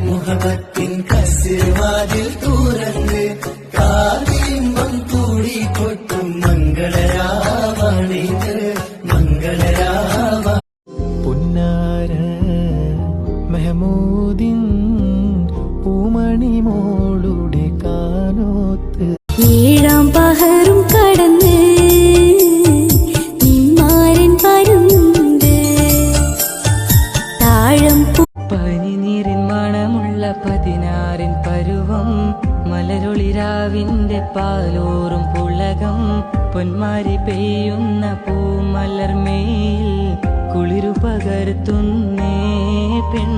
മുഹബത്തിൻ കസിർവാതിൽ തുറന്ന് കാതിമ്പം കൂടി കൊട്ടും മംഗളരാവാണിത് മംഗളരാവ. പുന്നാര മെഹമൂദിൻ പൂമണി മോളുടെ കാനോത്ത് ഏഴാം പഹറും കടന്ന് നിന്മാരൻ വരുന്നുണ്ട്. താഴം പനിനീരിൻ മണമുള്ള 16 പരുവം മലരൊളിരാവിന്റെ പാലോറും പുളകം പൊന്മാരി പെയ്യുന്ന പൂമലർമേൽ കുളിരു പകർത്തുന്നേ പെൺ